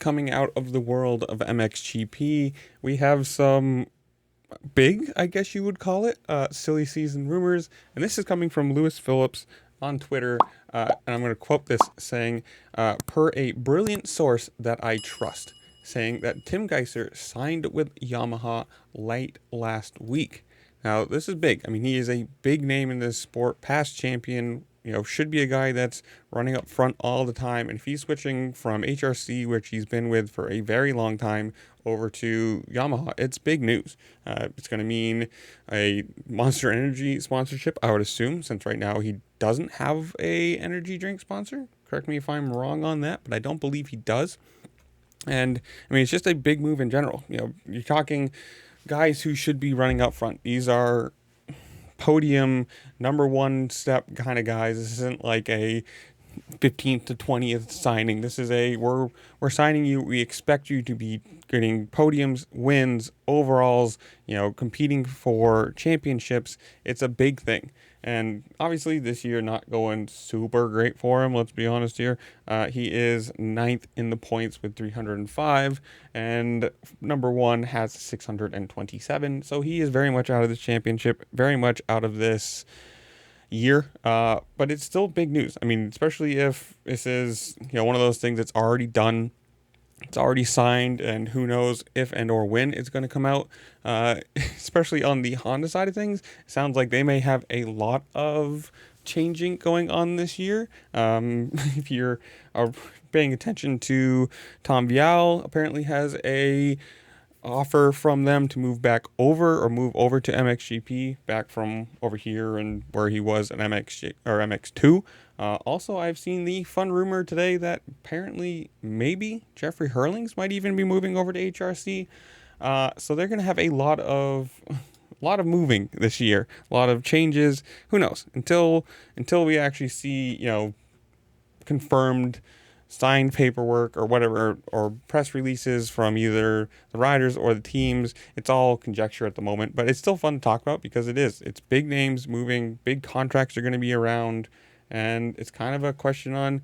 coming out of the world of MXGP. We have some big, I guess you would call it, silly season rumors. And this is coming from Lewis Phillips on Twitter. And I'm going to quote this saying, per a brilliant source that I trust, saying that Tim Gajser signed with Yamaha late last week. Now, this is big. I mean, he is a big name in this sport, past champion, should be a guy that's running up front all the time. And if he's switching from HRC, which he's been with for a very long time, over to Yamaha, it's big news. It's going to mean a Monster Energy sponsorship, I would assume, since right now he doesn't have a energy drink sponsor. Correct me if I'm wrong on that, but I don't believe he does. And, I mean, it's just a big move in general. You're talking guys who should be running up front. These are podium number one step kind of guys. This isn't like a 15th to 20th signing. This is we're signing you. We expect you to be getting podiums, wins, overalls, competing for championships. It's a big thing. And obviously this year not going super great for him. Let's be honest here. He is 9th in the points with 305, and number one has 627. So he is very much out of this championship, very much out of this year, but it's still big news. I mean, especially if this is one of those things that's already done, it's already signed, and who knows if and or when it's going to come out. Especially on the Honda side of things, it sounds like they may have a lot of changing going on this year. If you're paying attention to Tom Vial, apparently has a offer from them to move over to MXGP, back from over here and where he was at MXG or MX2. Also, I've seen the fun rumor today that apparently maybe Jeffrey Hurlings might even be moving over to HRC. So they're going to have a lot of moving this year, a lot of changes. Who knows? Until we actually see, confirmed signed paperwork or whatever, or press releases from either the riders or the teams. It's all conjecture at the moment, but it's still fun to talk about because it's big names moving, big contracts are going to be around, and it's kind of a question on,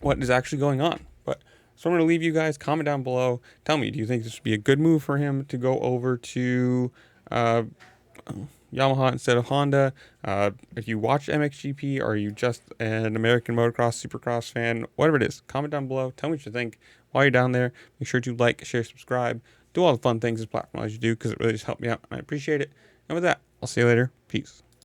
what is actually going on. But so I'm going to leave you guys, comment down below. Tell me, do you think this would be a good move for him to go over to Yamaha instead of Honda? If you watch MXGP, or are you just an American motocross, supercross fan, whatever it is, comment down below. Tell me what you think. While you're down there, make sure to like, share, subscribe, do all the fun things this platform allows you to do, because it really just helped me out, and I appreciate it. And with that, I'll see you later. Peace.